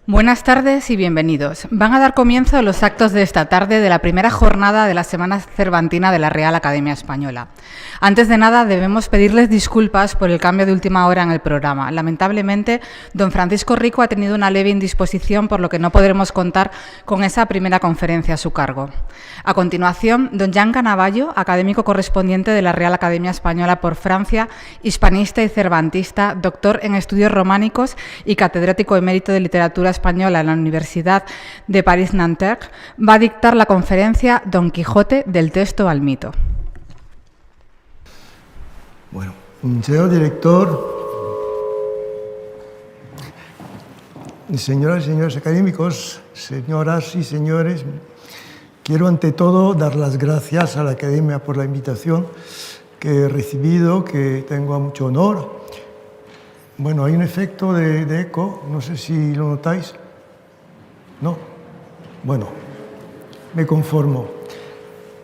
Buenas tardes y bienvenidos. Van a dar comienzo los actos de esta tarde de la primera jornada de la Semana Cervantina de la Real Academia Española. Antes de nada, debemos pedirles disculpas por el cambio de última hora en el programa. Lamentablemente, don Francisco Rico ha tenido una leve indisposición, por lo que no podremos contar con esa primera conferencia a su cargo. A continuación, don Jan Canavallo, académico correspondiente de la Real Academia Española por Francia, hispanista y cervantista, doctor en estudios románicos y catedrático emérito de literatura española en la Universidad de París-Nanterre, va a dictar la conferencia Don Quijote del texto al mito. Bueno, señor director, señoras y señores académicos, señoras y señores, quiero ante todo dar las gracias a la Academia por la invitación que he recibido, que tengo mucho honor. Bueno, hay un efecto de eco, no sé si lo notáis. ¿No? Bueno, me conformo.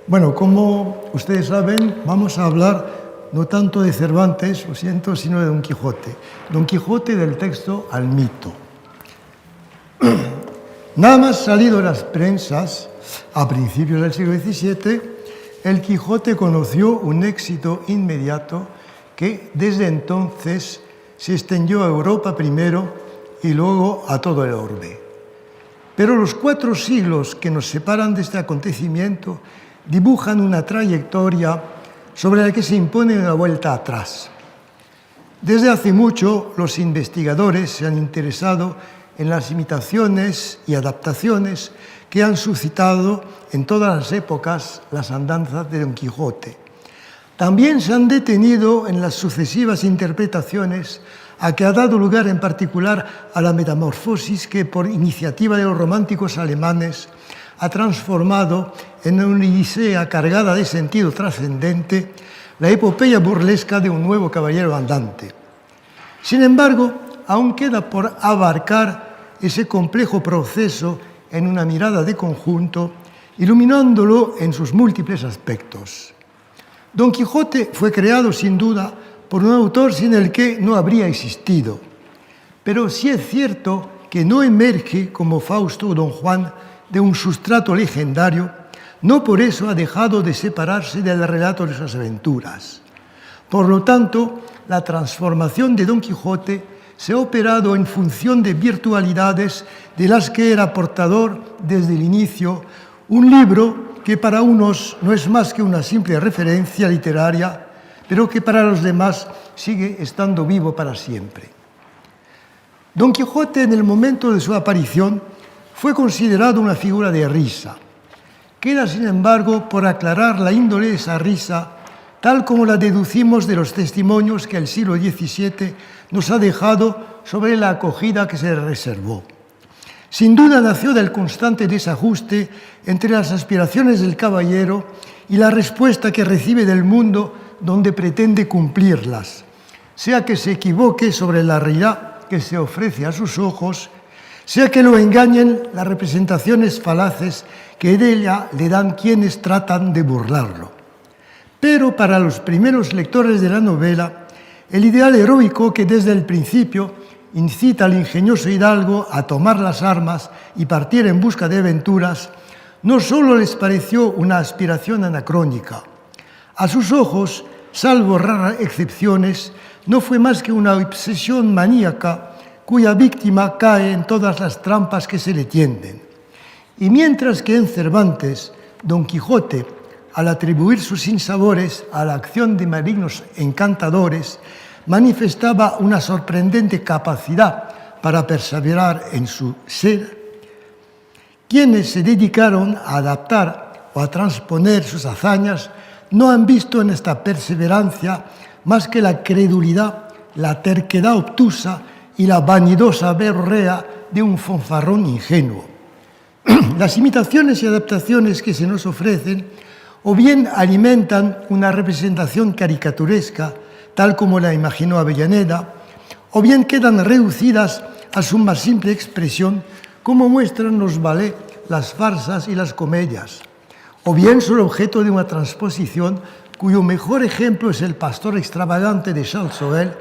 Bueno, como ustedes saben, vamos a hablar no tanto de Cervantes, lo siento, sino de Don Quijote. Don Quijote del texto al mito. Nada más salido de las prensas, a principios del siglo XVII, el Quijote conoció un éxito inmediato que desde entonces se extendió a Europa primero y luego a todo el orbe. Pero los 4 siglos que nos separan de este acontecimiento dibujan una trayectoria sobre la que se impone una vuelta atrás. Desde hace mucho, los investigadores se han interesado en las imitaciones y adaptaciones que han suscitado en todas las épocas las andanzas de Don Quijote. También se han detenido en las sucesivas interpretaciones a que ha dado lugar en particular a la metamorfosis que, por iniciativa de los románticos alemanes, ha transformado en una odisea cargada de sentido trascendente la epopeya burlesca de un nuevo caballero andante. Sin embargo, aún queda por abarcar ese complejo proceso en una mirada de conjunto, iluminándolo en sus múltiples aspectos. Don Quijote fue creado, sin duda, por un autor sin el que no habría existido. Pero sí es cierto que no emerge como Fausto o Don Juan de un sustrato legendario, no por eso ha dejado de separarse del relato de sus aventuras. Por lo tanto, la transformación de Don Quijote se ha operado en función de virtualidades de las que era portador desde el inicio, un libro que para unos no es más que una simple referencia literaria, pero que para los demás sigue estando vivo para siempre. Don Quijote, en el momento de su aparición, fue considerado una figura de risa. Queda, sin embargo, por aclarar la índole de esa risa, tal como la deducimos de los testimonios que el siglo XVII nos ha dejado sobre la acogida que se le reservó. Sin duda nació del constante desajuste entre las aspiraciones del caballero y la respuesta que recibe del mundo donde pretende cumplirlas, sea que se equivoque sobre la realidad que se ofrece a sus ojos, sea que lo engañen las representaciones falaces que de ella le dan quienes tratan de burlarlo. Pero para los primeros lectores de la novela, el ideal heroico que desde el principio incita al ingenioso hidalgo a tomar las armas y partir en busca de aventuras, no solo les pareció una aspiración anacrónica. A sus ojos, salvo raras excepciones, no fue más que una obsesión maníaca cuya víctima cae en todas las trampas que se le tienden. Y mientras que en Cervantes, Don Quijote, al atribuir sus sinsabores a la acción de malignos encantadores, manifestaba una sorprendente capacidad para perseverar en su ser, quienes se dedicaron a adaptar o a transponer sus hazañas no han visto en esta perseverancia más que la credulidad, la terquedad obtusa y la vanidosa berrea de un fanfarrón ingenuo. Las imitaciones y adaptaciones que se nos ofrecen o bien alimentan una representación caricaturesca, tal como la imaginó Avellaneda, o bien quedan reducidas a su más simple expresión, como muestran los ballets, las farsas y las comedias, o bien son objeto de una transposición cuyo mejor ejemplo es el pastor extravagante de Charles Sorel,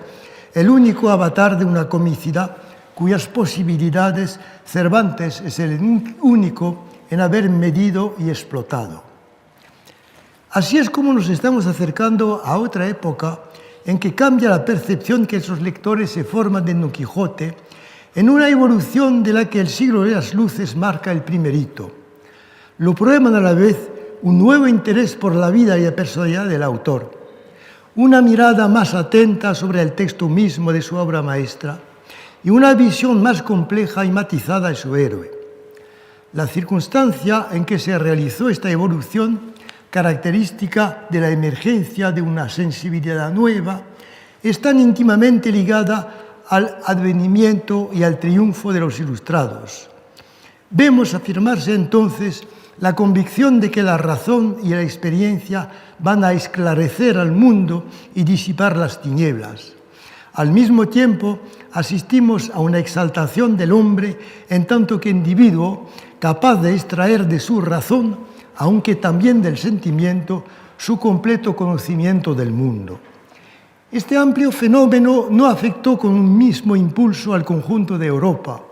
el único avatar de una comicidad cuyas posibilidades Cervantes es el único en haber medido y explotado. Así es como nos estamos acercando a otra época en que cambia la percepción que sus lectores se forman de Don Quijote, en una evolución de la que el siglo de las luces marca el primer hito. Lo prueban a la vez un nuevo interés por la vida y la personalidad del autor, una mirada más atenta sobre el texto mismo de su obra maestra y una visión más compleja y matizada de su héroe. La circunstancia en que se realizó esta evolución, característica de la emergencia de una sensibilidad nueva, es tan íntimamente ligada al advenimiento y al triunfo de los ilustrados. Vemos afirmarse entonces la convicción de que la razón y la experiencia van a esclarecer al mundo y disipar las tinieblas. Al mismo tiempo, asistimos a una exaltación del hombre en tanto que individuo capaz de extraer de su razón, aunque también del sentimiento, su completo conocimiento del mundo. Este amplio fenómeno no afectó con un mismo impulso al conjunto de Europa.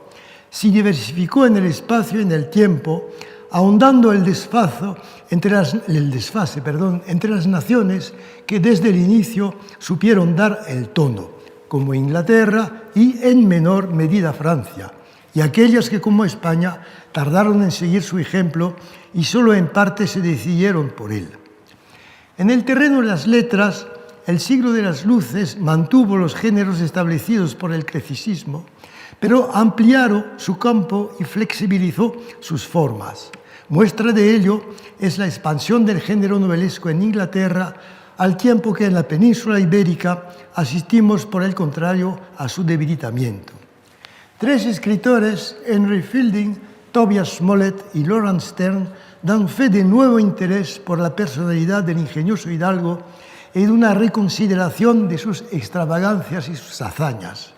Se diversificó en el espacio y en el tiempo, ahondando el desfase entre las naciones que desde el inicio supieron dar el tono, como Inglaterra y, en menor medida, Francia, y aquellas que, como España, tardaron en seguir su ejemplo y solo en parte se decidieron por él. En el terreno de las letras, el siglo de las luces mantuvo los géneros establecidos por el clasicismo, pero ampliaron su campo y flexibilizó sus formas. Muestra de ello es la expansión del género novelesco en Inglaterra, al tiempo que en la península ibérica asistimos, por el contrario, a su debilitamiento. Tres escritores, Henry Fielding, Tobias Smollett y Laurence Sterne, dan fe de nuevo interés por la personalidad del ingenioso hidalgo y de una reconsideración de sus extravagancias y sus hazañas.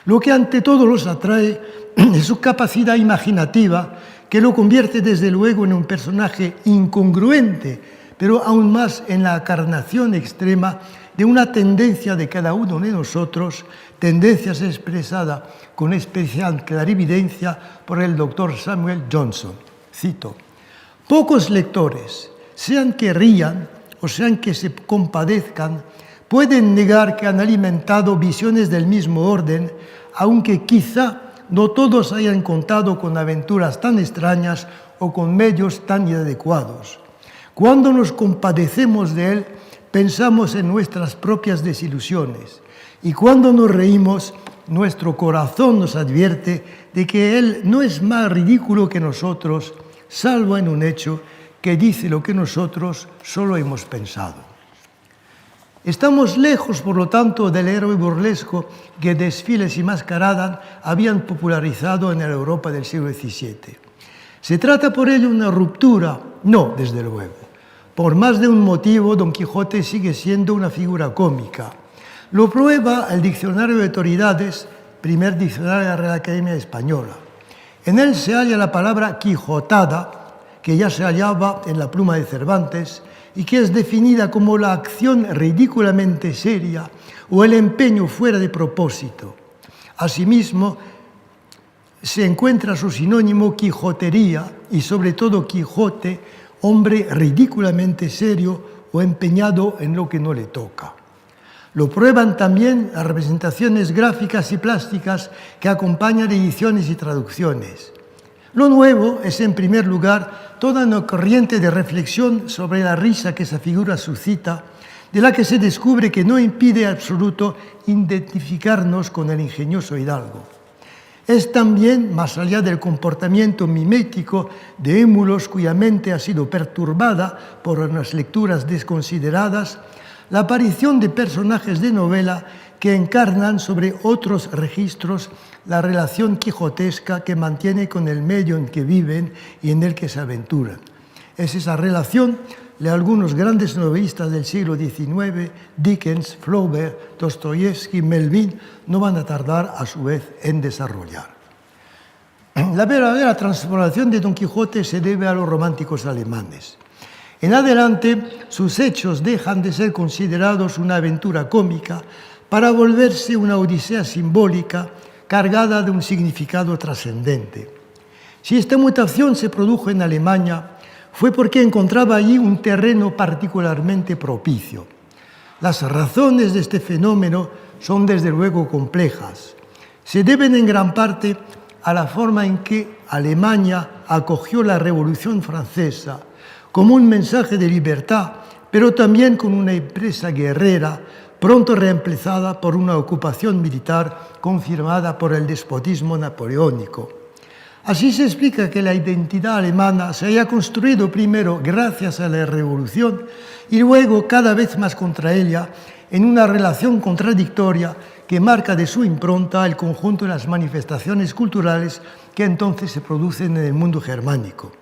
Lo que ante todo los atrae es su capacidad imaginativa, que lo convierte desde luego en un personaje incongruente, pero aún más en la encarnación extrema de una tendencia de cada uno de nosotros, tendencias expresada con especial clarividencia por el doctor Samuel Johnson. Cito: «Pocos lectores, sean que rían o sean que se compadezcan, pueden negar que han alimentado visiones del mismo orden, aunque quizá no todos hayan contado con aventuras tan extrañas o con medios tan inadecuados. Cuando nos compadecemos de él, pensamos en nuestras propias desilusiones, y cuando nos reímos, nuestro corazón nos advierte de que él no es más ridículo que nosotros, salvo en un hecho que dice lo que nosotros solo hemos pensado». Estamos lejos, por lo tanto, del héroe burlesco que desfiles y mascaradas habían popularizado en la Europa del siglo XVII. ¿Se trata por ello de una ruptura? No, desde luego. Por más de un motivo, Don Quijote sigue siendo una figura cómica. Lo prueba el Diccionario de Autoridades, primer diccionario de la Real Academia Española. En él se halla la palabra quijotada, que ya se hallaba en la pluma de Cervantes, y que es definida como la acción ridículamente seria o el empeño fuera de propósito. Asimismo, se encuentra su sinónimo quijotería y sobre todo Quijote, hombre ridículamente serio o empeñado en lo que no le toca. Lo prueban también las representaciones gráficas y plásticas que acompañan ediciones y traducciones. Lo nuevo es, en primer lugar, toda una corriente de reflexión sobre la risa que esa figura suscita, de la que se descubre que no impide en absoluto identificarnos con el ingenioso hidalgo. Es también, más allá del comportamiento mimético de émulos cuya mente ha sido perturbada por unas lecturas desconsideradas, la aparición de personajes de novela que encarnan sobre otros registros la relación quijotesca que mantiene con el medio en que viven y en el que se aventuran. Es esa relación que algunos grandes novelistas del siglo XIX, Dickens, Flaubert, Dostoyevsky, Melville, no van a tardar a su vez en desarrollar. La verdadera transformación de Don Quijote se debe a los románticos alemanes. En adelante, sus hechos dejan de ser considerados una aventura cómica para volverse una odisea simbólica cargada de un significado trascendente. Si esta mutación se produjo en Alemania, fue porque encontraba allí un terreno particularmente propicio. Las razones de este fenómeno son desde luego complejas. Se deben en gran parte a la forma en que Alemania acogió la Revolución Francesa como un mensaje de libertad, pero también con una empresa guerrera pronto reemplazada por una ocupación militar confirmada por el despotismo napoleónico. Así se explica que la identidad alemana se haya construido primero gracias a la Revolución y luego cada vez más contra ella en una relación contradictoria que marca de su impronta el conjunto de las manifestaciones culturales que entonces se producen en el mundo germánico.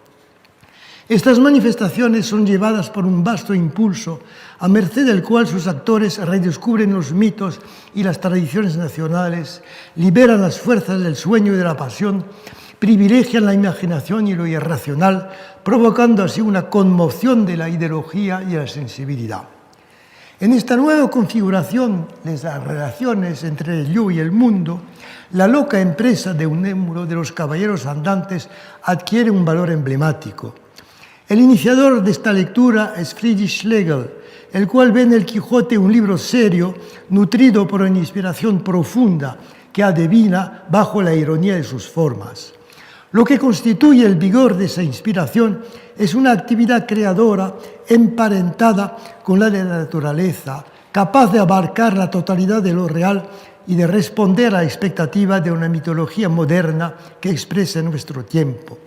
Estas manifestaciones son llevadas por un vasto impulso, a merced del cual sus actores redescubren los mitos y las tradiciones nacionales, liberan las fuerzas del sueño y de la pasión, privilegian la imaginación y lo irracional, provocando así una conmoción de la ideología y la sensibilidad. En esta nueva configuración de las relaciones entre el yo y el mundo, la loca empresa de Unamuno de los caballeros andantes adquiere un valor emblemático. El iniciador de esta lectura es Friedrich Schlegel, el cual ve en el Quijote un libro serio, nutrido por una inspiración profunda que adivina bajo la ironía de sus formas. Lo que constituye el vigor de esa inspiración es una actividad creadora emparentada con la de la naturaleza, capaz de abarcar la totalidad de lo real y de responder a la expectativa de una mitología moderna que expresa nuestro tiempo.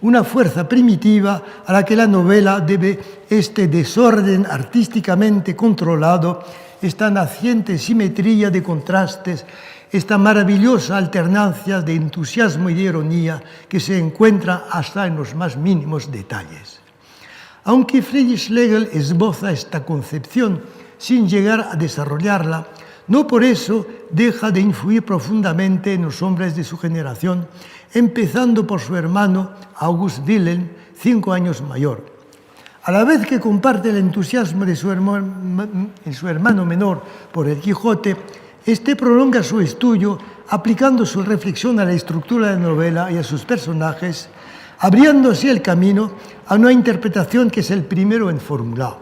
Una fuerza primitiva a la que la novela debe este desorden artísticamente controlado, esta naciente simetría de contrastes, esta maravillosa alternancia de entusiasmo y de ironía que se encuentra hasta en los más mínimos detalles. Aunque Friedrich Schlegel esboza esta concepción sin llegar a desarrollarla, no por eso deja de influir profundamente en los hombres de su generación, empezando por su hermano August Wilhelm, 5 años mayor. A la vez que comparte el entusiasmo de su hermano menor por el Quijote, este prolonga su estudio aplicando su reflexión a la estructura de la novela y a sus personajes, abriendo así el camino a una interpretación que es el primero en formular.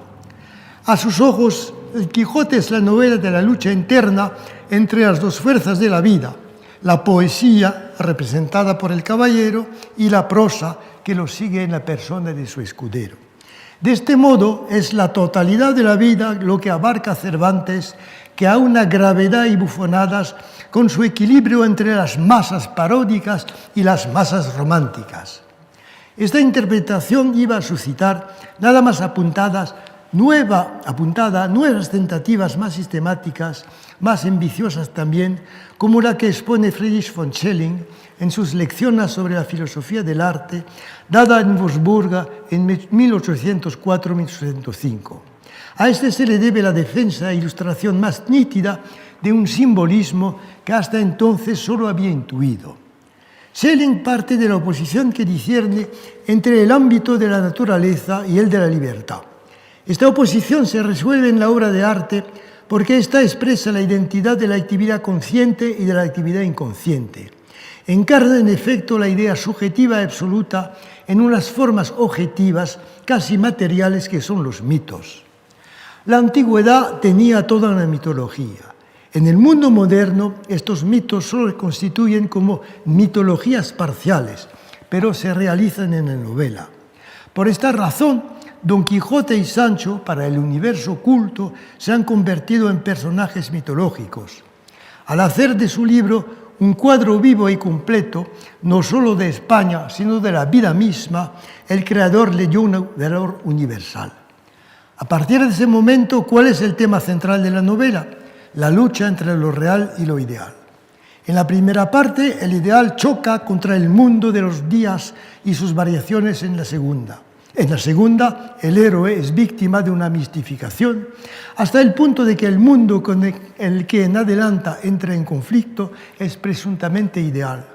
A sus ojos, el Quijote es la novela de la lucha interna entre las dos fuerzas de la vida, la poesía, representada por el caballero, y la prosa, que lo sigue en la persona de su escudero. De este modo, es la totalidad de la vida lo que abarca Cervantes, que a una gravedad y bufonadas con su equilibrio entre las masas paródicas y las masas románticas. Esta interpretación iba a suscitar nada más apuntadas nuevas tentativas más sistemáticas, más ambiciosas también, como la que expone Friedrich von Schelling en sus lecciones sobre la filosofía del arte, dada en Wurzburg en 1804-1805. A este se le debe la defensa e ilustración más nítida de un simbolismo que hasta entonces solo había intuido. Schelling parte de la oposición que discierne entre el ámbito de la naturaleza y el de la libertad. Esta oposición se resuelve en la obra de arte porque ésta expresa la identidad de la actividad consciente y de la actividad inconsciente. Encarna en efecto la idea subjetiva absoluta en unas formas objetivas, casi materiales, que son los mitos. La antigüedad tenía toda una mitología. En el mundo moderno, estos mitos solo se constituyen como mitologías parciales, pero se realizan en la novela. Por esta razón, Don Quijote y Sancho, para el universo culto, se han convertido en personajes mitológicos. Al hacer de su libro un cuadro vivo y completo, no solo de España, sino de la vida misma, el creador le dio un valor universal. A partir de ese momento, ¿cuál es el tema central de la novela? La lucha entre lo real y lo ideal. En la primera parte, el ideal choca contra el mundo de los días y sus variaciones en la segunda. En la segunda, el héroe es víctima de una mistificación, hasta el punto de que el mundo con el que en adelanta entra en conflicto es presuntamente ideal.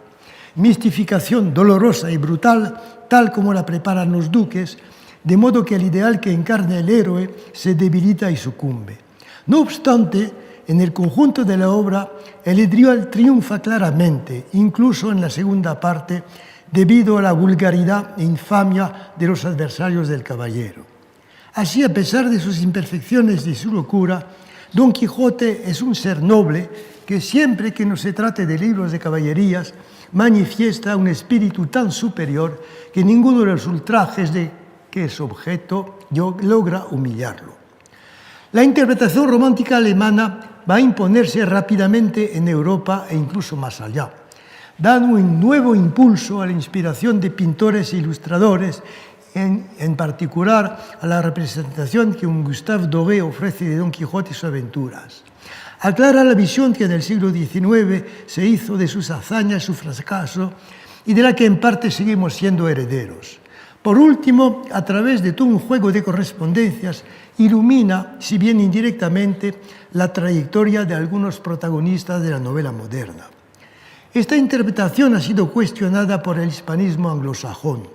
Mistificación dolorosa y brutal, tal como la preparan los duques, de modo que el ideal que encarna el héroe se debilita y sucumbe. No obstante, En el conjunto de la obra, el Edriol triunfa claramente, incluso en la segunda parte, debido a la vulgaridad e infamia de los adversarios del caballero. Así, a pesar de sus imperfecciones y su locura, Don Quijote es un ser noble que siempre que no se trate de libros de caballerías manifiesta un espíritu tan superior que ninguno de los ultrajes de que es objeto logra humillarlo. La interpretación romántica alemana va a imponerse rápidamente en Europa e incluso más allá, dando un nuevo impulso a la inspiración de pintores e ilustradores, en particular a la representación que un Gustave Doré ofrece de Don Quijote y sus aventuras. Aclara la visión que en el siglo XIX se hizo de sus hazañas, su fracaso, y de la que en parte seguimos siendo herederos. Por último, a través de todo un juego de correspondencias, ilumina, si bien indirectamente, la trayectoria de algunos protagonistas de la novela moderna. Esta interpretación ha sido cuestionada por el hispanismo anglosajón.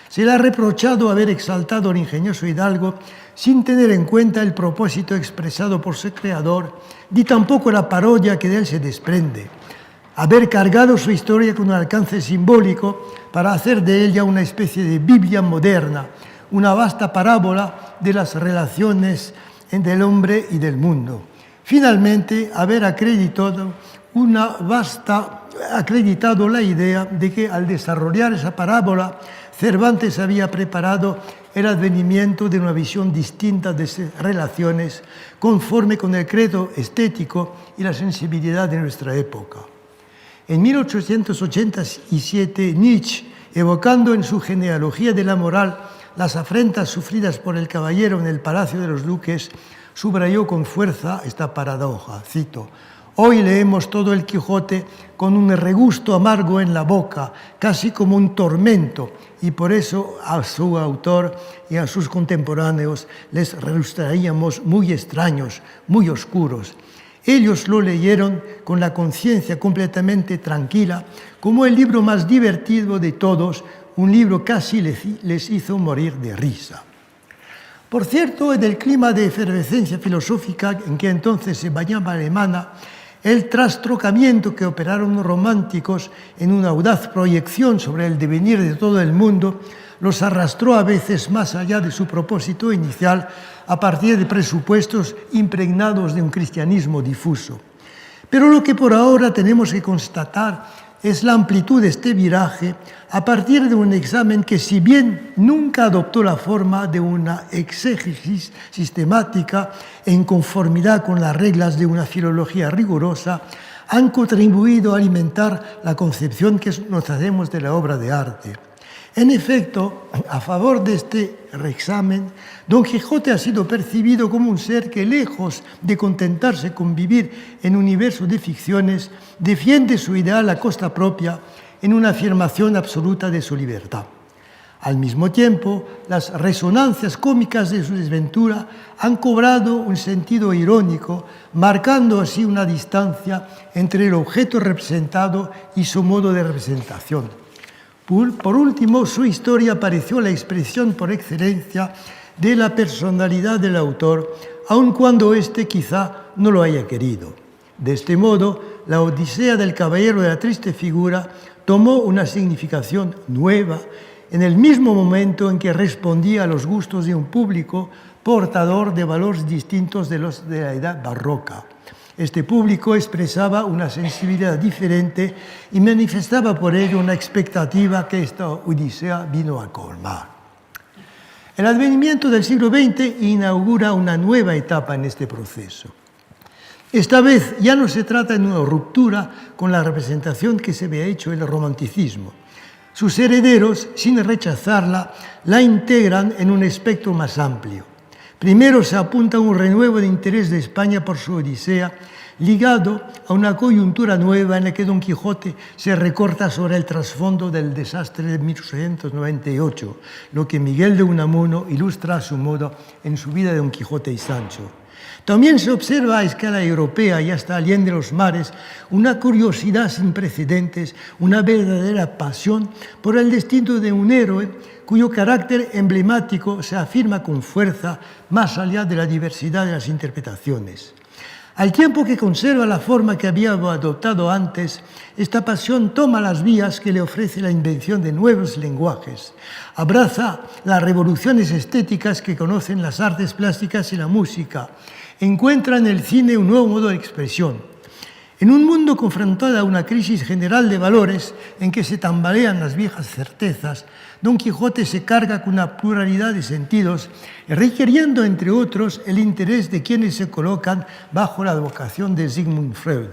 Se le ha reprochado haber exaltado al ingenioso hidalgo sin tener en cuenta el propósito expresado por su creador, ni tampoco la parodia que de él se desprende. Haber cargado su historia con un alcance simbólico para hacer de ella una especie de Biblia moderna, una vasta parábola de las relaciones entre el hombre y del mundo. Finalmente, haber acreditado la idea de que al desarrollar esa parábola, Cervantes había preparado el advenimiento de una visión distinta de esas relaciones, conforme con el credo estético y la sensibilidad de nuestra época. En 1887, Nietzsche, evocando en su genealogía de la moral las afrentas sufridas por el caballero en el Palacio de los Duques, subrayó con fuerza esta paradoja, cito: «Hoy leemos todo el Quijote con un regusto amargo en la boca, casi como un tormento, y por eso a su autor y a sus contemporáneos les resultaríamos muy extraños, muy oscuros. Ellos lo leyeron con la conciencia completamente tranquila, como el libro más divertido de todos, un libro casi les hizo morir de risa». Por cierto, en el clima de efervescencia filosófica en que entonces se bañaba Alemania, el trastrocamiento que operaron los románticos en una audaz proyección sobre el devenir de todo el mundo los arrastró a veces más allá de su propósito inicial a partir de presupuestos impregnados de un cristianismo difuso. Pero lo que por ahora tenemos que constatar es la amplitud de este viraje a partir de un examen que, si bien nunca adoptó la forma de una exégesis sistemática en conformidad con las reglas de una filología rigurosa, han contribuido a alimentar la concepción que nos hacemos de la obra de arte. En efecto, a favor de este reexamen, Don Quijote ha sido percibido como un ser que, lejos de contentarse con vivir en un universo de ficciones, defiende su ideal a costa propia en una afirmación absoluta de su libertad. Al mismo tiempo, las resonancias cómicas de su desventura han cobrado un sentido irónico, marcando así una distancia entre el objeto representado y su modo de representación. Por último, su historia pareció la expresión por excelencia de la personalidad del autor, aun cuando éste quizá no lo haya querido. De este modo, la Odisea del Caballero de la Triste Figura tomó una significación nueva en el mismo momento en que respondía a los gustos de un público portador de valores distintos de los de la edad barroca. Este público expresaba una sensibilidad diferente y manifestaba por ello una expectativa que esta Odisea vino a colmar. El advenimiento del siglo XX inaugura una nueva etapa en este proceso. Esta vez ya no se trata de una ruptura con la representación que se había hecho en el romanticismo. Sus herederos, sin rechazarla, la integran en un espectro más amplio. Primero se apunta un renuevo de interés de España por su Odisea, ligado a una coyuntura nueva en la que Don Quijote se recorta sobre el trasfondo del desastre de 1898, lo que Miguel de Unamuno ilustra a su modo en su vida de Don Quijote y Sancho. También se observa a escala europea y hasta allende los mares una curiosidad sin precedentes, una verdadera pasión por el destino de un héroe cuyo carácter emblemático se afirma con fuerza más allá de la diversidad de las interpretaciones. Al tiempo que conserva la forma que había adoptado antes, esta pasión toma las vías que le ofrece la invención de nuevos lenguajes. Abraza las revoluciones estéticas que conocen las artes plásticas y la música. Encuentra en el cine un nuevo modo de expresión. En un mundo confrontado a una crisis general de valores en que se tambalean las viejas certezas, Don Quijote se carga con una pluralidad de sentidos, requiriendo, entre otros, el interés de quienes se colocan bajo la advocación de Sigmund Freud.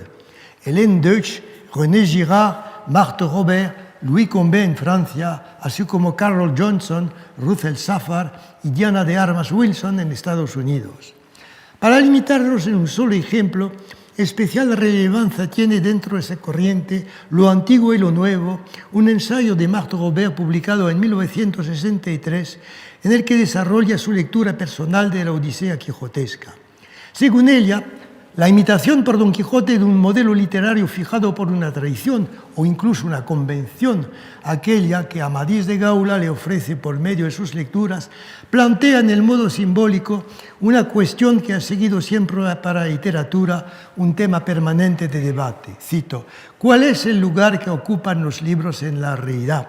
Hélène Deutsch, René Girard, Marthe Robert, Louis Combet en Francia, así como Carol Johnson, Russell Safar y Diana de Armas Wilson en Estados Unidos. Para limitarlos en un solo ejemplo, especial relevancia tiene dentro de esa corriente Lo antiguo y lo nuevo, un ensayo de Marthe Robert publicado en 1963, en el que desarrolla su lectura personal de la Odisea quijotesca. Según ella, la imitación por Don Quijote de un modelo literario fijado por una tradición o incluso una convención, aquella que Amadís de Gaula le ofrece por medio de sus lecturas, plantea en el modo simbólico una cuestión que ha seguido siempre para la literatura un tema permanente de debate. Cito: ¿cuál es el lugar que ocupan los libros en la realidad?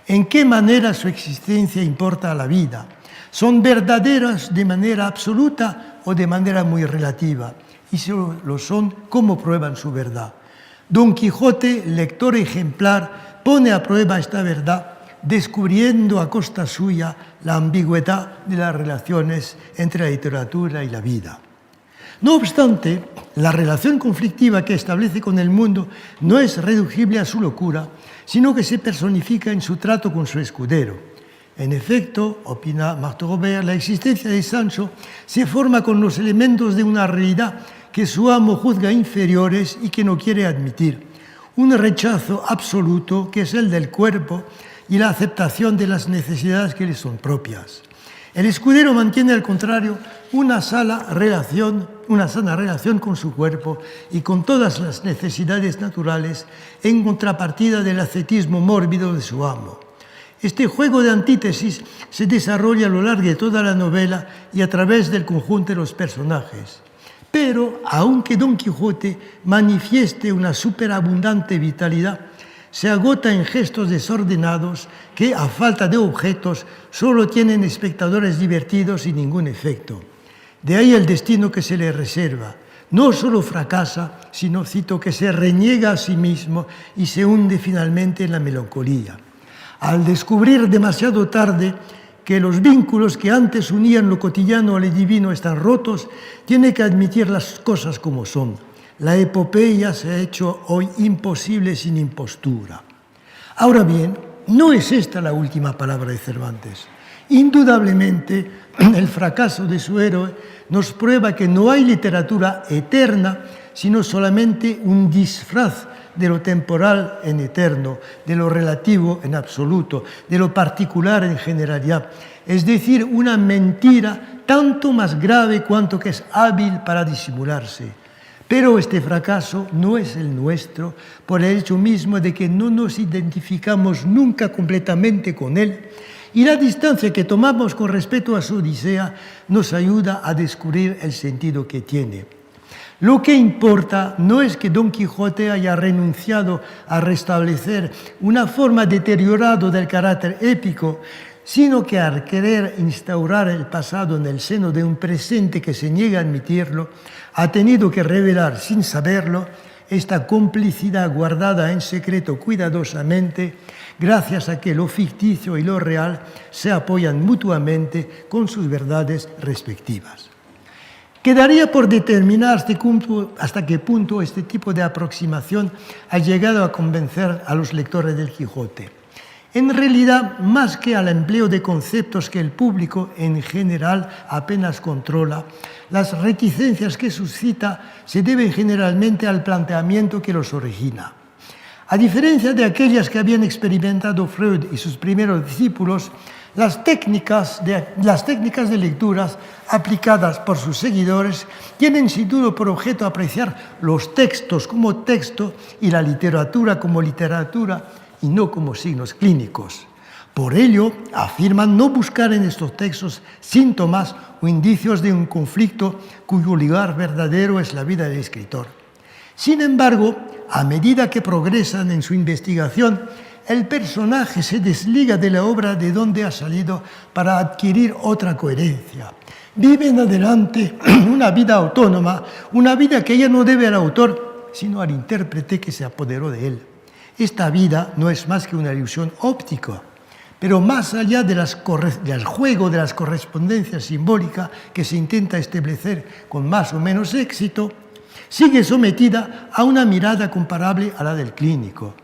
¿En qué manera su existencia importa a la vida? ¿Son verdaderas de manera absoluta o de manera muy relativa? Y si lo son, ¿cómo prueban su verdad? Don Quijote, lector ejemplar, pone a prueba esta verdad, descubriendo a costa suya la ambigüedad de las relaciones entre la literatura y la vida. No obstante, la relación conflictiva que establece con el mundo no es reducible a su locura, sino que se personifica en su trato con su escudero. En efecto, opina Marthe Robert, la existencia de Sancho se forma con los elementos de una realidad que su amo juzga inferiores y que no quiere admitir. Un rechazo absoluto que es el del cuerpo y la aceptación de las necesidades que le son propias. El escudero mantiene, al contrario, una sana relación con su cuerpo y con todas las necesidades naturales en contrapartida del ascetismo mórbido de su amo. Este juego de antítesis se desarrolla a lo largo de toda la novela y a través del conjunto de los personajes. Pero, aunque Don Quijote manifieste una superabundante vitalidad, se agota en gestos desordenados que, a falta de objetos, solo tienen espectadores divertidos y ningún efecto. De ahí el destino que se le reserva. No solo fracasa, sino, cito, que se reniega a sí mismo y se hunde finalmente en la melancolía. Al descubrir demasiado tarde que los vínculos que antes unían lo cotidiano a lo divino están rotos, tiene que admitir las cosas como son. La epopeya se ha hecho hoy imposible sin impostura. Ahora bien, no es esta la última palabra de Cervantes. Indudablemente, el fracaso de su héroe nos prueba que no hay literatura eterna, sino solamente un disfraz de lo temporal en eterno, de lo relativo en absoluto, de lo particular en generalidad. Es decir, una mentira tanto más grave cuanto que es hábil para disimularse. Pero este fracaso no es el nuestro por el hecho mismo de que no nos identificamos nunca completamente con él, y la distancia que tomamos con respecto a su Odisea nos ayuda a descubrir el sentido que tiene. Lo que importa no es que Don Quijote haya renunciado a restablecer una forma deteriorada del carácter épico, sino que al querer instaurar el pasado en el seno de un presente que se niega a admitirlo, ha tenido que revelar sin saberlo esta complicidad guardada en secreto cuidadosamente, gracias a que lo ficticio y lo real se apoyan mutuamente con sus verdades respectivas. Quedaría por determinar hasta qué punto este tipo de aproximación ha llegado a convencer a los lectores del Quijote. En realidad, más que al empleo de conceptos que el público en general apenas controla, las reticencias que suscita se deben generalmente al planteamiento que los origina. A diferencia de aquellas que habían experimentado Freud y sus primeros discípulos, las técnicas de lecturas aplicadas por sus seguidores tienen sin duda por objeto apreciar los textos como texto y la literatura como literatura y no como signos clínicos. Por ello, afirman no buscar en estos textos síntomas o indicios de un conflicto cuyo lugar verdadero es la vida del escritor. Sin embargo, a medida que progresan en su investigación, el personaje se desliga de la obra de donde ha salido para adquirir otra coherencia. Vive en adelante una vida autónoma, una vida que ya no debe al autor, sino al intérprete que se apoderó de él. Esta vida no es más que una ilusión óptica, pero más allá del juego de las correspondencias simbólicas que se intenta establecer con más o menos éxito, sigue sometida a una mirada comparable a la del clínico.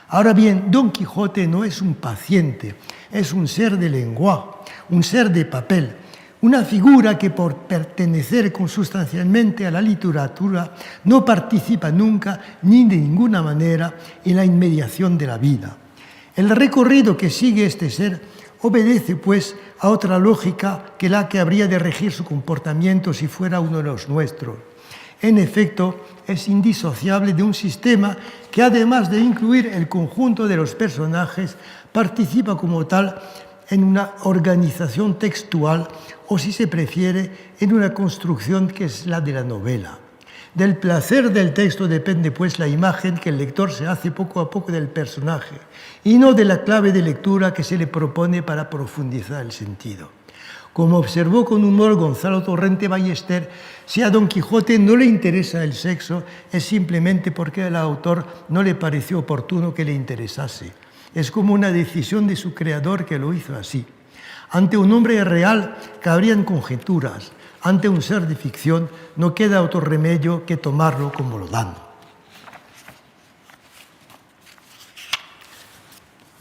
Ahora bien, Don Quijote no es un paciente, es un ser de lenguaje, un ser de papel, una figura que por pertenecer consustancialmente a la literatura no participa nunca ni de ninguna manera en la inmediación de la vida. El recorrido que sigue este ser obedece, pues, a otra lógica que la que habría de regir su comportamiento si fuera uno de los nuestros. En efecto, es indisociable de un sistema que, además de incluir el conjunto de los personajes, participa como tal en una organización textual o, si se prefiere, en una construcción que es la de la novela. Del placer del texto depende, pues, la imagen que el lector se hace poco a poco del personaje y no de la clave de lectura que se le propone para profundizar el sentido. Como observó con humor Gonzalo Torrente Ballester, si a Don Quijote no le interesa el sexo es simplemente porque al autor no le pareció oportuno que le interesase. Es como una decisión de su creador que lo hizo así. Ante un hombre real cabrían conjeturas. Ante un ser de ficción no queda otro remedio que tomarlo como lo dan.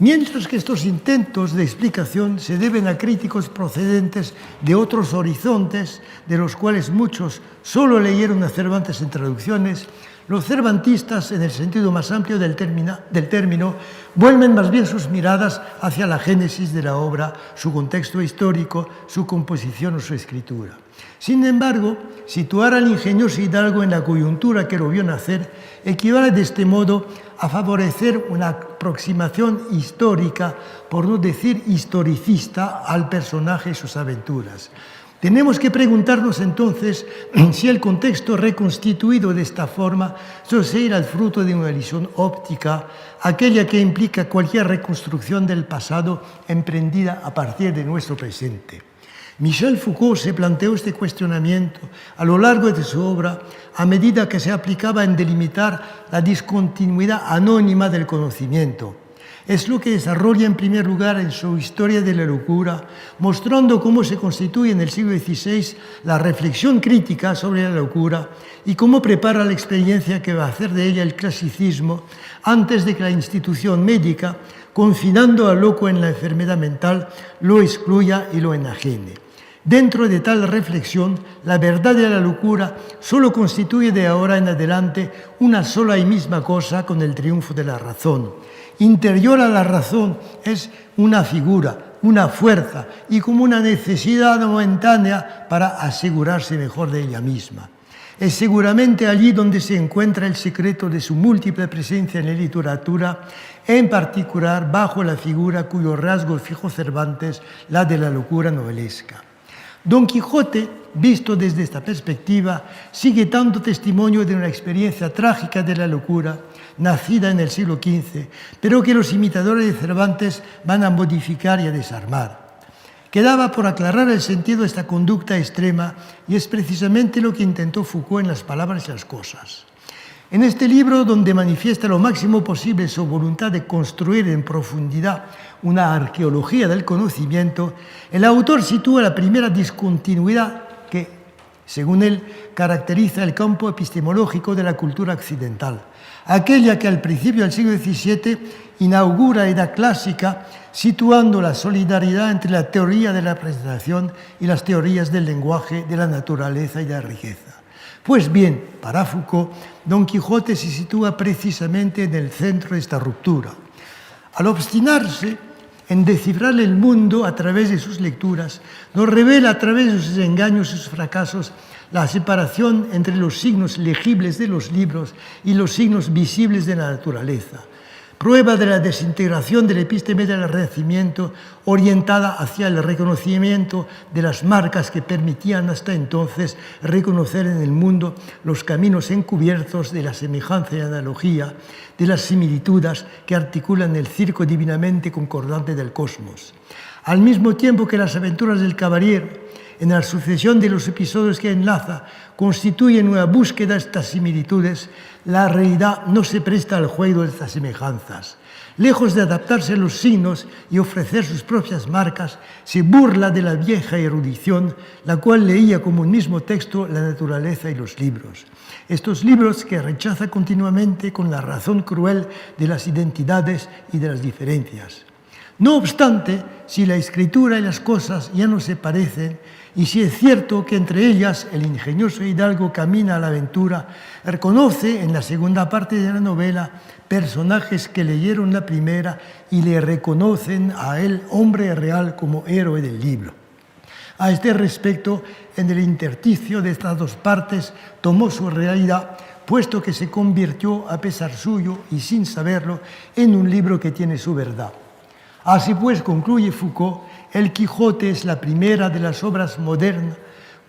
Mientras que estos intentos de explicación se deben a críticos procedentes de otros horizontes, de los cuales muchos solo leyeron a Cervantes en traducciones, los cervantistas, en el sentido más amplio del término, vuelven más bien sus miradas hacia la génesis de la obra, su contexto histórico, su composición o su escritura. Sin embargo, situar al ingenioso hidalgo en la coyuntura que lo vio nacer equivale de este modo a favorecer una aproximación histórica, por no decir historicista, al personaje y sus aventuras. Tenemos que preguntarnos entonces si el contexto reconstituido de esta forma será el fruto de una ilusión óptica, aquella que implica cualquier reconstrucción del pasado emprendida a partir de nuestro presente. Michel Foucault se planteó este cuestionamiento a lo largo de su obra a medida que se aplicaba en delimitar la discontinuidad anónima del conocimiento. Es lo que desarrolla en primer lugar en su Historia de la locura, mostrando cómo se constituye en el siglo XVI la reflexión crítica sobre la locura y cómo prepara la experiencia que va a hacer de ella el clasicismo antes de que la institución médica, confinando al loco en la enfermedad mental, lo excluya y lo enajene. Dentro de tal reflexión, la verdad de la locura solo constituye de ahora en adelante una sola y misma cosa con el triunfo de la razón. Interior a la razón es una figura, una fuerza y como una necesidad momentánea para asegurarse mejor de ella misma. Es seguramente allí donde se encuentra el secreto de su múltiple presencia en la literatura, en particular bajo la figura cuyo rasgo fijó Cervantes, la de la locura novelesca. Don Quijote, visto desde esta perspectiva, sigue dando testimonio de una experiencia trágica de la locura, nacida en el siglo XV, pero que los imitadores de Cervantes van a modificar y a desarmar. Quedaba por aclarar el sentido de esta conducta extrema y es precisamente lo que intentó Foucault en Las palabras y las cosas. En este libro, donde manifiesta lo máximo posible su voluntad de construir en profundidad una arqueología del conocimiento, el autor sitúa la primera discontinuidad que, según él, caracteriza el campo epistemológico de la cultura occidental, aquella que al principio del siglo XVII inaugura la edad clásica, situando la solidaridad entre la teoría de la representación y las teorías del lenguaje, de la naturaleza y de la riqueza. Pues bien, para Foucault, Don Quijote se sitúa precisamente en el centro de esta ruptura. Al obstinarse en descifrar el mundo a través de sus lecturas, nos revela a través de sus engaños y sus fracasos la separación entre los signos legibles de los libros y los signos visibles de la naturaleza. prueba de la desintegración del epísteme del Renacimiento, orientada hacia el reconocimiento de las marcas que permitían hasta entonces reconocer en el mundo los caminos encubiertos de la semejanza y analogía, de las similitudes que articulan el circo divinamente concordante del cosmos. Al mismo tiempo que las aventuras del caballero, en la sucesión de los episodios que enlaza, constituyen una búsqueda de estas similitudes, la realidad no se presta al juego de estas semejanzas. Lejos de adaptarse a los signos y ofrecer sus propias marcas, se burla de la vieja erudición, la cual leía como un mismo texto la naturaleza y los libros. Estos libros que rechaza continuamente con la razón cruel de las identidades y de las diferencias. No obstante, si la escritura y las cosas ya no se parecen, y si es cierto que entre ellas el ingenioso hidalgo camina a la aventura, reconoce en la segunda parte de la novela personajes que leyeron la primera y le reconocen a él, hombre real, como héroe del libro. A este respecto, en el intersticio de estas dos partes tomó su realidad, puesto que se convirtió, a pesar suyo y sin saberlo, en un libro que tiene su verdad. Así pues, concluye Foucault, El Quijote es la primera de las obras modernas,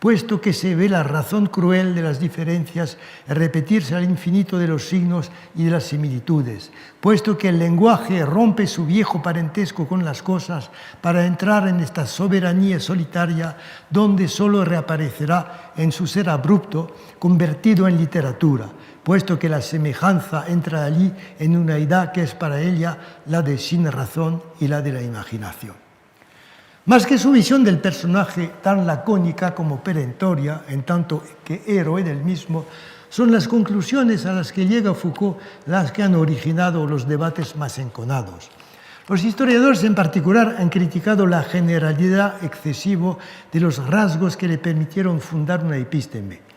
puesto que se ve la razón cruel de las diferencias repetirse al infinito de los signos y de las similitudes, puesto que el lenguaje rompe su viejo parentesco con las cosas para entrar en esta soberanía solitaria donde solo reaparecerá en su ser abrupto, convertido en literatura, puesto que la semejanza entra allí en una idea que es para ella la de sin razón y la de la imaginación. Más que su visión del personaje tan lacónica como perentoria, en tanto que héroe del mismo, son las conclusiones a las que llega Foucault las que han originado los debates más enconados. Los historiadores en particular han criticado la generalidad excesiva de los rasgos que le permitieron fundar una epísteme.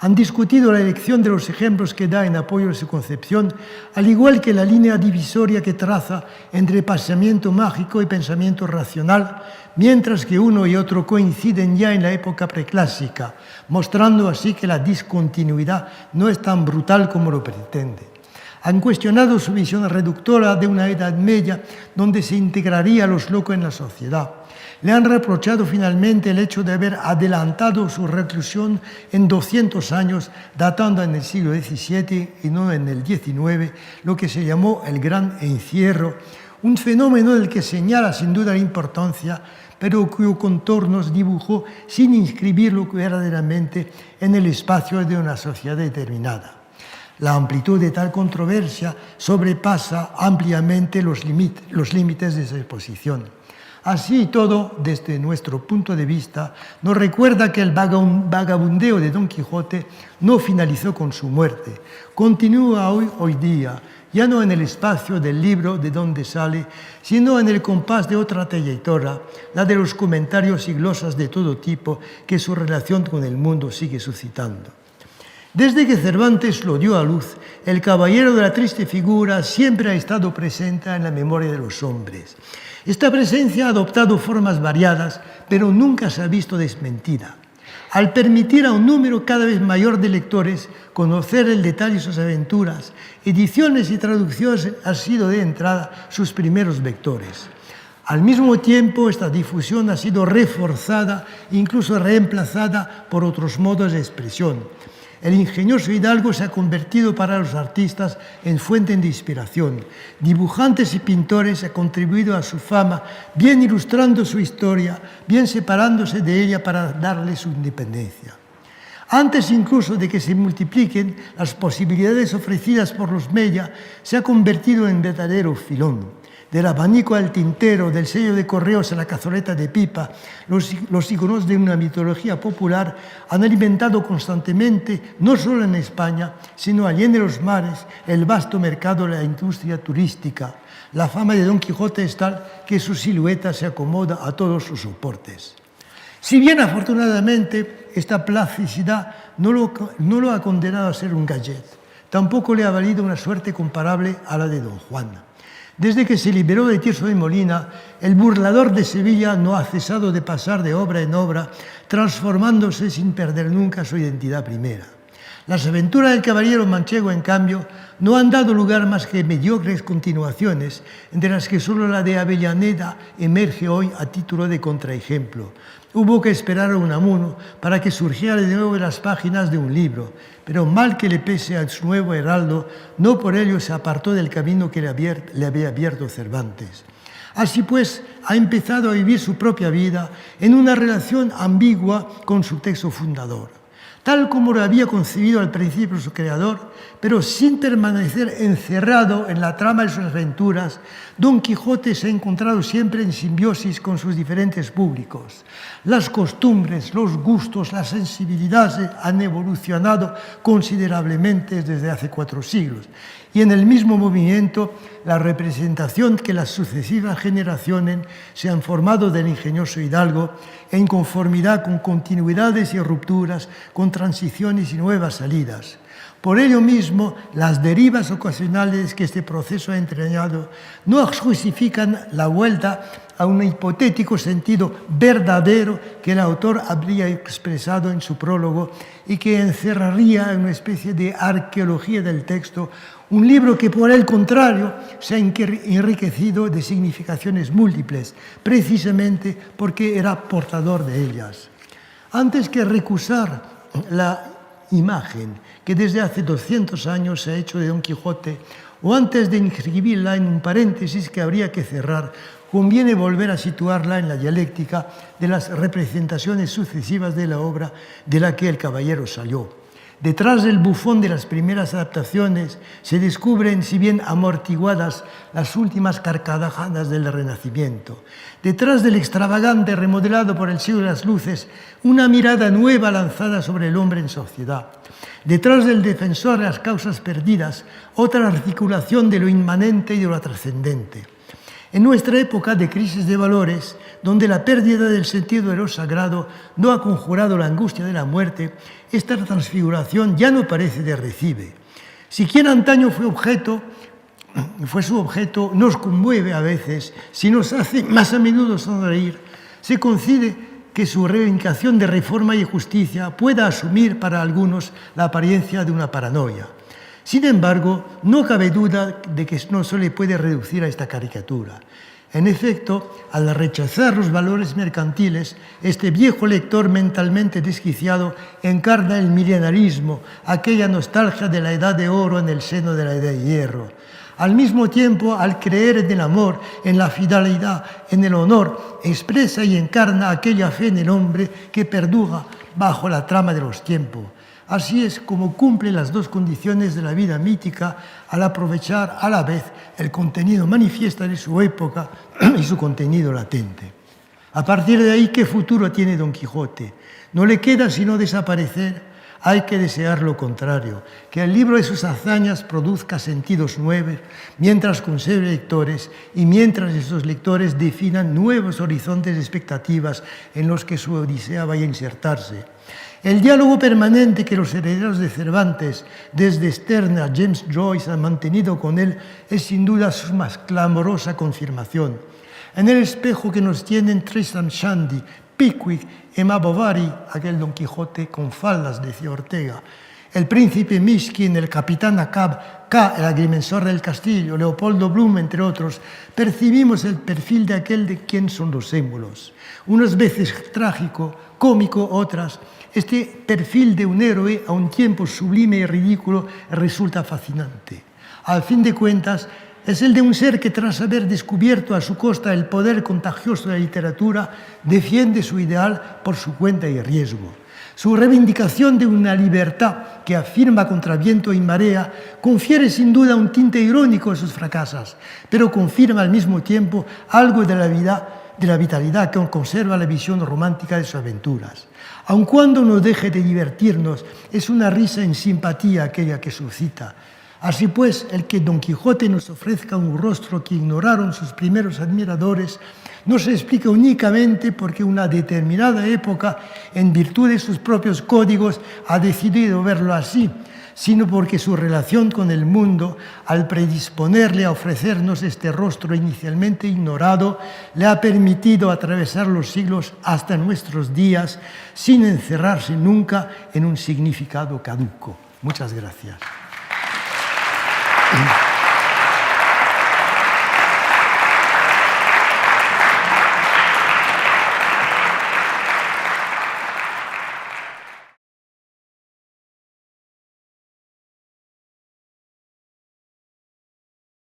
Han discutido la elección de los ejemplos que da en apoyo de su concepción, al igual que la línea divisoria que traza entre pensamiento mágico y pensamiento racional, mientras que uno y otro coinciden ya en la época preclásica, mostrando así que la discontinuidad no es tan brutal como lo pretende. Han cuestionado su visión reductora de una Edad Media donde se integraría a los locos en la sociedad. Le han reprochado finalmente el hecho de haber adelantado su reclusión en 200 años, datando en el siglo XVII y no en el XIX, lo que se llamó el Gran Encierro, un fenómeno del que señala sin duda la importancia, pero cuyo contornos dibujó sin inscribirlo verdaderamente en el espacio de una sociedad determinada. La amplitud de tal controversia sobrepasa ampliamente los límites de esa exposición. Así y todo, desde nuestro punto de vista, nos recuerda que el vagabundeo de Don Quijote no finalizó con su muerte. Continúa hoy día, ya no en el espacio del libro de donde sale, sino en el compás de otra trayectoria, la de los comentarios y glosas de todo tipo que su relación con el mundo sigue suscitando. Desde que Cervantes lo dio a luz, el caballero de la triste figura siempre ha estado presente en la memoria de los hombres. Esta presencia ha adoptado formas variadas, pero nunca se ha visto desmentida. Al permitir a un número cada vez mayor de lectores conocer el detalle de sus aventuras, ediciones y traducciones han sido de entrada sus primeros vectores. Al mismo tiempo, esta difusión ha sido reforzada, incluso reemplazada por otros modos de expresión. El ingenioso hidalgo se ha convertido para los artistas en fuente de inspiración. Dibujantes y pintores han contribuido a su fama, bien ilustrando su historia, bien separándose de ella para darle su independencia. Antes incluso de que se multipliquen las posibilidades ofrecidas por los media, se ha convertido en verdadero filón. Del abanico al tintero, del sello de correos a la cazoleta de pipa, los iconos de una mitología popular han alimentado constantemente, no solo en España, sino allende los mares, el vasto mercado de la industria turística. La fama de Don Quijote es tal que su silueta se acomoda a todos sus soportes. Si bien, afortunadamente, esta plasticidad no lo ha condenado a ser un gadget, tampoco le ha valido una suerte comparable a la de Don Juan. Desde que se liberó de Tirso de Molina, el burlador de Sevilla no ha cesado de pasar de obra en obra, transformándose sin perder nunca su identidad primera. Las aventuras del caballero manchego, en cambio, no han dado lugar más que mediocres continuaciones, entre las que solo la de Avellaneda emerge hoy a título de contraejemplo. Hubo que esperar a Unamuno para que surgiera de nuevo en las páginas de un libro, pero mal que le pese a su nuevo heraldo, no por ello se apartó del camino que le había abierto Cervantes. Así pues, ha empezado a vivir su propia vida en una relación ambigua con su texto fundador, tal como lo había concebido al principio su creador, pero sin permanecer encerrado en la trama de sus aventuras. Don Quijote se ha encontrado siempre en simbiosis con sus diferentes públicos. Las costumbres, los gustos, las sensibilidades han evolucionado considerablemente desde hace 4 siglos. Y en el mismo movimiento, la representación que las sucesivas generaciones se han formado del ingenioso hidalgo, en conformidad con continuidades y rupturas, con transiciones y nuevas salidas. Por ello mismo, las derivas ocasionales que este proceso ha entrañado no justifican la vuelta a un hipotético sentido verdadero que el autor habría expresado en su prólogo y que encerraría en una especie de arqueología del texto, un libro que, por el contrario, se ha enriquecido de significaciones múltiples, precisamente porque era portador de ellas. Antes que recusar la imagen que desde hace 200 años se ha hecho de Don Quijote, o antes de inscribirla en un paréntesis que habría que cerrar, conviene volver a situarla en la dialéctica de las representaciones sucesivas de la obra de la que el caballero salió. Detrás del bufón de las primeras adaptaciones se descubren, si bien amortiguadas, las últimas carcajadas del Renacimiento. Detrás del extravagante remodelado por el siglo de las luces, una mirada nueva lanzada sobre el hombre en sociedad. Detrás del defensor de las causas perdidas, otra articulación de lo inmanente y de lo trascendente. En nuestra época de crisis de valores, donde la pérdida del sentido de lo sagrado no ha conjurado la angustia de la muerte, esta transfiguración ya no parece de recibe. Si quien antaño fue su objeto, nos conmueve a veces, si nos hace más a menudo sonreír, se concede que su reivindicación de reforma y justicia pueda asumir para algunos la apariencia de una paranoia. Sin embargo, no cabe duda de que no se le puede reducir a esta caricatura. En efecto, al rechazar los valores mercantiles, este viejo lector mentalmente desquiciado encarna el milenarismo, aquella nostalgia de la edad de oro en el seno de la edad de hierro. Al mismo tiempo, al creer en el amor, en la fidelidad, en el honor, expresa y encarna aquella fe en el hombre que perdura bajo la trama de los tiempos. Así es como cumple las dos condiciones de la vida mítica al aprovechar a la vez el contenido manifiesto de su época y su contenido latente. A partir de ahí, ¿qué futuro tiene Don Quijote? No le queda sino desaparecer. Hay que desear lo contrario, que el libro de sus hazañas produzca sentidos nuevos, mientras conserve lectores y mientras esos lectores definan nuevos horizontes de expectativas en los que su odisea vaya a insertarse. El diálogo permanente que los herederos de Cervantes, desde Sterne a James Joyce, han mantenido con él es sin duda su más clamorosa confirmación. En el espejo que nos tienen Tristram Shandy, Pickwick, Emma Bovary, aquel Don Quijote con faldas, decía Ortega, el príncipe Mishkin, el capitán Acab, K, el agrimensor del castillo, Leopoldo Bloom, entre otros, percibimos el perfil de aquel de quien son los símbolos. Unas veces trágico, cómico, otras. Este perfil de un héroe, a un tiempo sublime y ridículo, resulta fascinante. Al fin de cuentas, es el de un ser que, tras haber descubierto a su costa el poder contagioso de la literatura, defiende su ideal por su cuenta y riesgo. Su reivindicación de una libertad que afirma contra viento y marea confiere sin duda un tinte irónico a sus fracasos, pero confirma al mismo tiempo algo de la vitalidad que conserva la visión romántica de sus aventuras. Aun cuando no deje de divertirnos, es una risa en simpatía aquella que suscita. Así pues, el que Don Quijote nos ofrezca un rostro que ignoraron sus primeros admiradores no se explica únicamente porque una determinada época, en virtud de sus propios códigos, ha decidido verlo así, sino porque su relación con el mundo, al predisponerle a ofrecernos este rostro inicialmente ignorado, le ha permitido atravesar los siglos hasta nuestros días sin encerrarse nunca en un significado caduco. Muchas gracias.